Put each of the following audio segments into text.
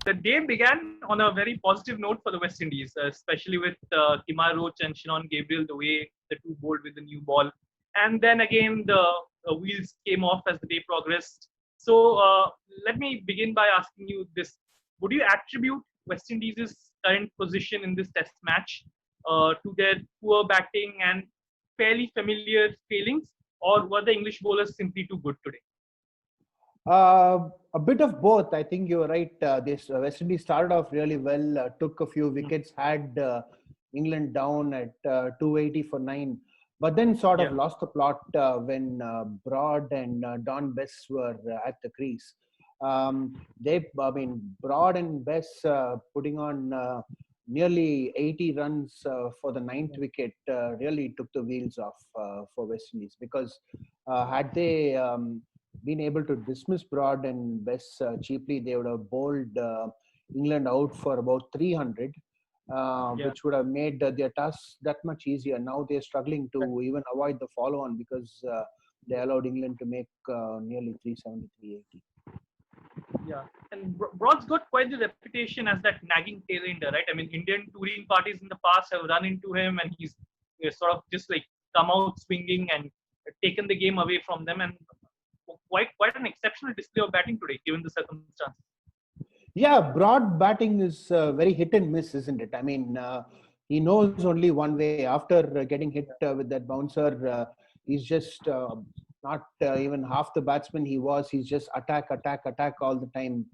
the day began on a very positive note for the West Indies, especially with Kemar Roach and Shinon Gabriel, the way the two bowled with the new ball. And then again, the wheels came off as the day progressed. So let me begin by asking you this. Would you attribute West Indies' current position in this test match to their poor batting and fairly familiar failings, or were the English bowlers simply too good today? A bit of both. I think you're right. This West Indies started off really well, took a few wickets, had England down at 280 for 9, but then sort of Yeah, lost the plot when Broad and Don Bess were at the crease. Broad and Bess putting on nearly 80 runs for the ninth wicket really took the wheels off for West Indies, because had they been able to dismiss Broad and Bess cheaply, they would have bowled England out for about 300, yeah. which would have made their task that much easier. Now they're struggling to even avoid the follow-on, because they allowed England to make nearly 370, 380. Yeah, and Broad's got quite the reputation as that nagging tail-ender, right? I mean, Indian touring parties in the past have run into him, and he's sort of just like come out swinging and taken the game away from them, and quite an exceptional display of batting today, given the circumstances. Yeah, Broad batting is very hit and miss, isn't it? I mean, he knows only one way. After getting hit with that bouncer, he's just not even half the batsman he was. He's just attack, attack, attack all the time.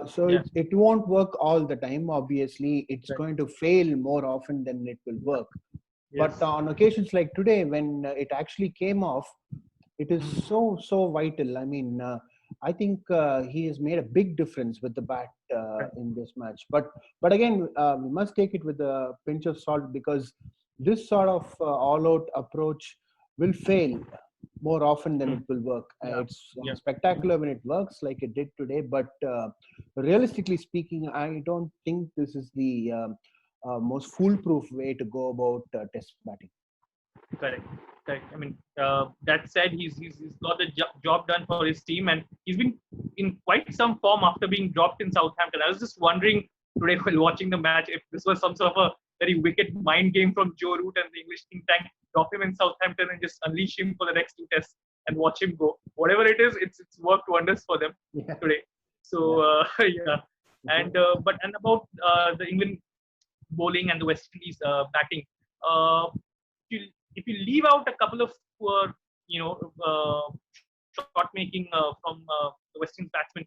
So Yeah, it won't work all the time. Obviously, it's right. going to fail more often than it will work. But Yes. on occasions like today, when it actually came off, it is Mm. so vital. I mean, I think he has made a big difference with the bat Right. in this match. But again, we must take it with a pinch of salt, because this sort of all-out approach will fail more often than Mm. it will work. Yeah. It's Yeah. spectacular when it works, like it did today. But realistically speaking, I don't think this is the most foolproof way to go about test batting. Correct. Correct. I mean, that said, he's got the job done for his team, and he's been in quite some form after being dropped in Southampton. I was just wondering today while watching the match if this was some sort of a very wicked mind game from Joe Root and the English think tank, drop him in Southampton and just unleash him for the next two tests and watch him go. Whatever it is, it's worked wonders for them Yeah, today. So yeah. yeah, and and about the England bowling and the West Indies batting. Uh, if you if you leave out a couple of poor, shot making from the West Indies batsmen,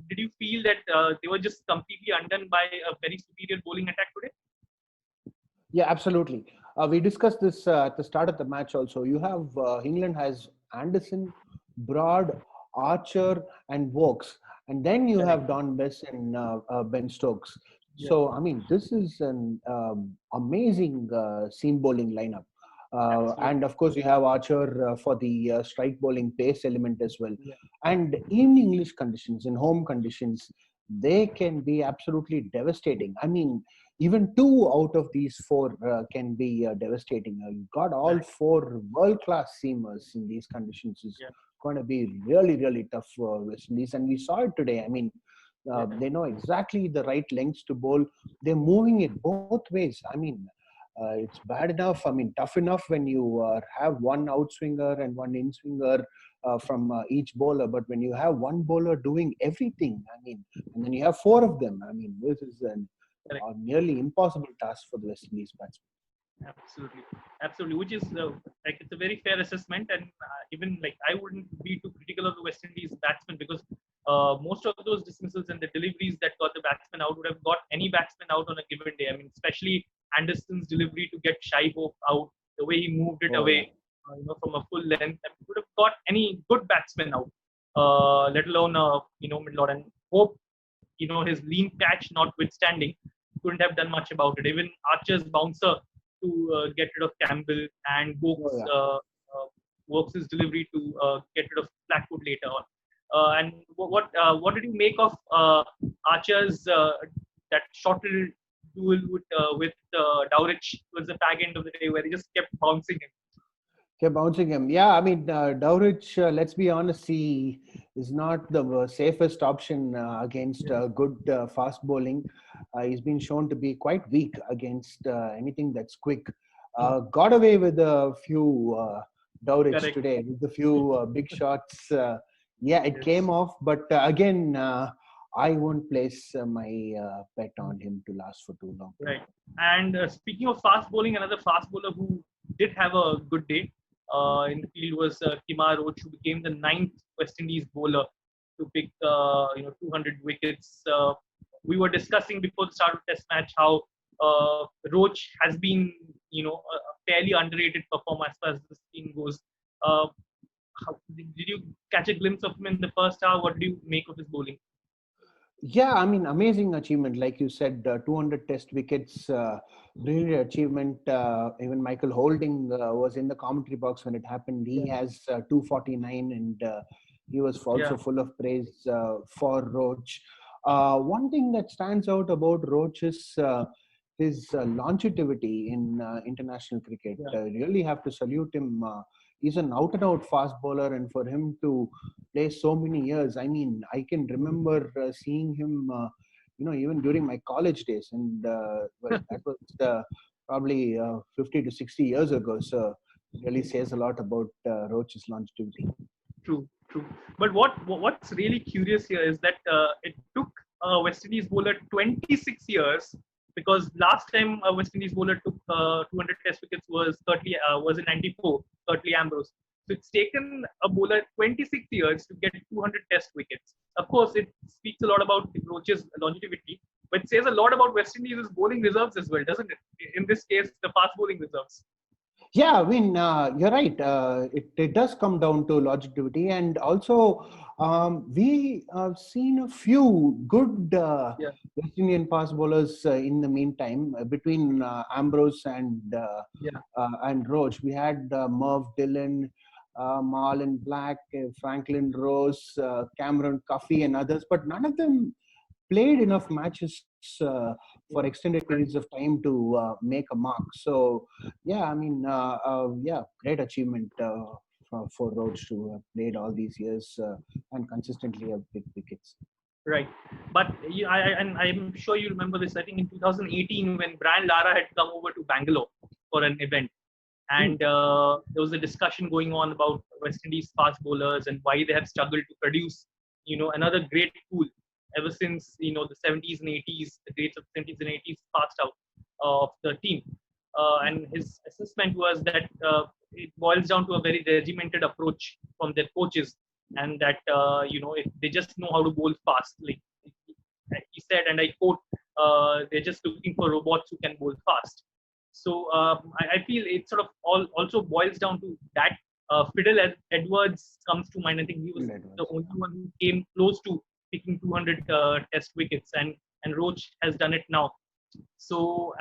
did you feel that they were just completely undone by a very superior bowling attack today? Yeah, absolutely. We discussed this at the start of the match also. You have England has Anderson, Broad, Archer, and Vokes. And then you Correct. have Don Bess and Ben Stokes. Yeah. So, I mean, this is an amazing seam bowling lineup. Absolutely. And of course, you have Archer for the strike bowling pace element as well. Yeah. And in English conditions, in home conditions, they can be absolutely devastating. I mean, even two out of these four can be devastating. You got all Correct. four world-class seamers in these conditions is Yeah. going to be really, really tough for West Indies. And we saw it today. I mean, Yeah. they know exactly the right lengths to bowl. They're moving it both ways. I mean, it's bad enough. I mean, tough enough when you have one outswinger and one in-swinger from each bowler. But when you have one bowler doing everything, I mean, and then you have four of them, I mean, this is an Correct. nearly impossible task for the West Indies batsmen. Absolutely, absolutely. Which is like it's a very fair assessment, and even like I wouldn't be too critical of the West Indies batsmen because most of those dismissals and the deliveries that got the batsman out would have got any batsman out on a given day. I mean, especially Anderson's delivery to get Shai Hope out, the way he moved it Oh, yeah. away, from a full length, and would have got any good batsman out, let alone middle order. And Hope, his lean catch notwithstanding, couldn't have done much about it. Even Archer's bouncer to get rid of Campbell and Oh, yeah. Works his delivery to get rid of Blackwood later on. And what did you make of Archer's that short little duel with Dowrich towards the fag end of the day where he just kept bouncing him? Kept bouncing him. Yeah, I mean, Dowrich, let's be honest, he is not the safest option against Yeah. good fast bowling. He's been shown to be quite weak against anything that's quick. Got away with a few Dowrich Correct. today, with a few big shots. Yeah, it came Yes. off, but again, I won't place my bet on him to last for too long. Right. And speaking of fast bowling, another fast bowler who did have a good day in the field was Kemar Roach, who became the ninth West Indies bowler to pick 200 wickets. We were discussing before the start of Test match how Roach has been a fairly underrated performer as far as this team goes. Uh, did you catch a glimpse of him in the first hour? What do you make of his bowling? Yeah, I mean, amazing achievement. Like you said, 200 test wickets, brilliant achievement. Even Michael Holding was in the commentary box when it happened. He Yeah. has 249, and he was Yeah. also full of praise for Roach. One thing that stands out about Roach is his longevity in international cricket. Yeah. Really have to salute him. He's an out and out fast bowler, and for him to play so many years. I mean, I can remember seeing him, even during my college days, and well, that was probably 50 to 60 years ago. So, it really says a lot about Roach's longevity. True, true. But what's really curious here is that it took West Indies bowler 26 years, because last time a West Indies bowler took 200 Test wickets was in '94, Curtly Ambrose. So it's taken a bowler 26 years to get 200 Test wickets. Of course, it speaks a lot about Roach's longevity, but it says a lot about West Indies' bowling reserves as well, doesn't it? In this case, the fast bowling reserves. Yeah, I mean, you're right. It does come down to longevity, and also we have seen a few good Yeah, West Indian fast bowlers in the meantime between Ambrose yeah, and Roach. We had Merv Dillon, Marlon Black, Franklin Rose, Cameron Cuffey, and others, but none of them played enough matches for extended periods right. of time to make a mark. So, yeah, I mean, yeah, great achievement for Roach to have played all these years and consistently have big wickets. Right. But and I'm sure you remember this. I think in 2018, when Brian Lara had come over to Bangalore for an event, Hmm. and there was a discussion going on about West Indies fast bowlers and why they have struggled to produce, another great pool ever since the 70s and 80s, the greats of the 70s and 80s passed out of the team. Yeah. And his assessment was that it boils down to a very regimented approach from their coaches, and that if they just know how to bowl fast, like he said, and I quote, they're just looking for robots who can bowl fast. So I feel it sort of also boils down to that. Edwards comes to mind. I think he was Phil the Edwards. only one who came close to picking 200 Test wickets, and Roach has done it now. So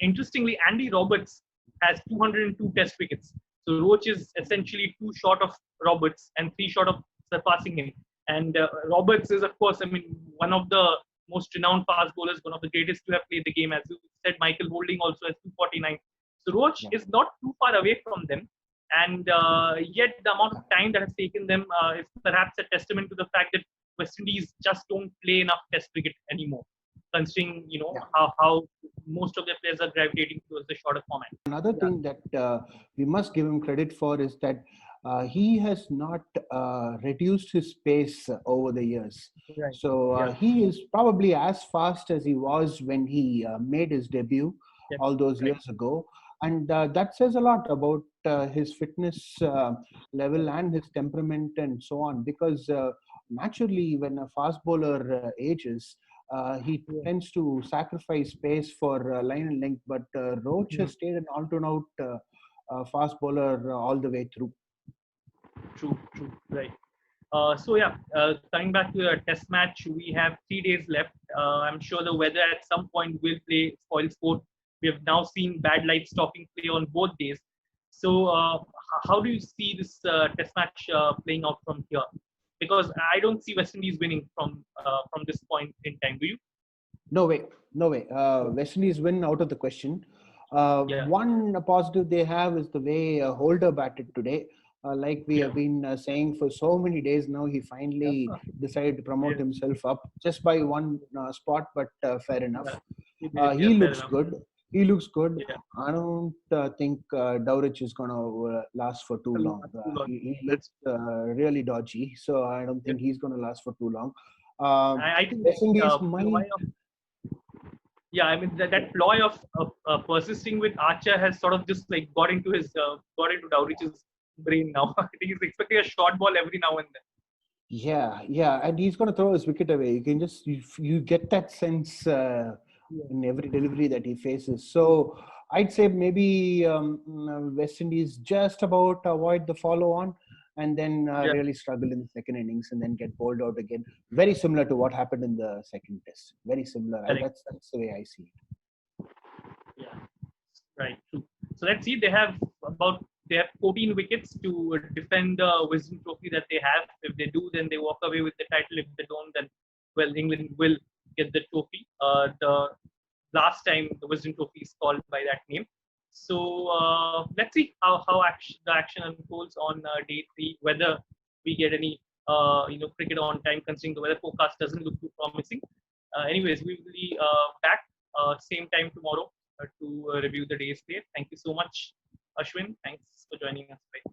interestingly, Andy Roberts has 202 Test wickets. So Roach is essentially two short of Roberts and three short of surpassing him. And Roberts is, of course, I mean, one of the most renowned fast bowlers, one of the greatest to have played the game. As you said, Michael Holding also has 249. So Roach Yeah. is not too far away from them. And yet, the amount of time that has taken them is perhaps a testament to the fact that West Indies just don't play enough Test cricket anymore, considering Yeah. how most of their players are gravitating towards the shorter format. Another Yeah, thing that we must give him credit for is that he has not reduced his pace over the years. right. So Yeah, he is probably as fast as he was when he made his debut yeah, all those right. years ago. And that says a lot about his fitness Yeah, level and his temperament and so on. Because naturally, when a fast bowler ages, he yeah, tends to sacrifice pace for line and length, but Roach yeah. has stayed an all-to-out fast bowler all the way through. True, true, right. So yeah, coming back to the test match, we have 3 days left. I'm sure the weather at some point will play spoil sport. We have now seen bad light stopping play on both days. So how do you see this test match playing out from here? Because I don't see West Indies winning from this point in time. Do you? No way, no way. West Indies win out of the question. Yeah. One positive they have is the way Holder batted today. Like we Yeah. have been saying for so many days now, he finally Yeah. decided to promote Yes. himself up just by one spot, but fair enough. Yeah. He did. Yeah. He Fair looks enough. good. He looks good. Yeah. I don't think Dowrich is going to last for too Too long. long. He looks That's really dodgy, so I don't yeah. think he's going to last for too long. Um, I think West Indies that ploy might. of yeah, I mean that ploy of persisting with Archer has sort of just like got into Dowrich's brain now. I think he's expecting a short ball every now and then. Yeah, and he's going to throw his wicket away. You can just you get that sense Yeah. in every delivery that he faces. So I'd say maybe West Indies just about avoid the follow on, and then Yeah. really struggle in the second innings, and then get bowled out again. Very similar to what happened in the second test. Very similar. Correct. That's the way I see it. Yeah. Right. True. So let's see. They have 14 wickets to defend the Wisdom Trophy that they have. If they do, then they walk away with the title. If they don't, then well, England will get the trophy. The last time the Wisdom Trophy is called by that name. So let's see the action unfolds on day three. Whether we get any cricket on time, considering the weather forecast doesn't look too promising. Anyways, we will be back same time tomorrow to review the day's play. Thank you so much, Ashwin. Thanks for joining us. Bye.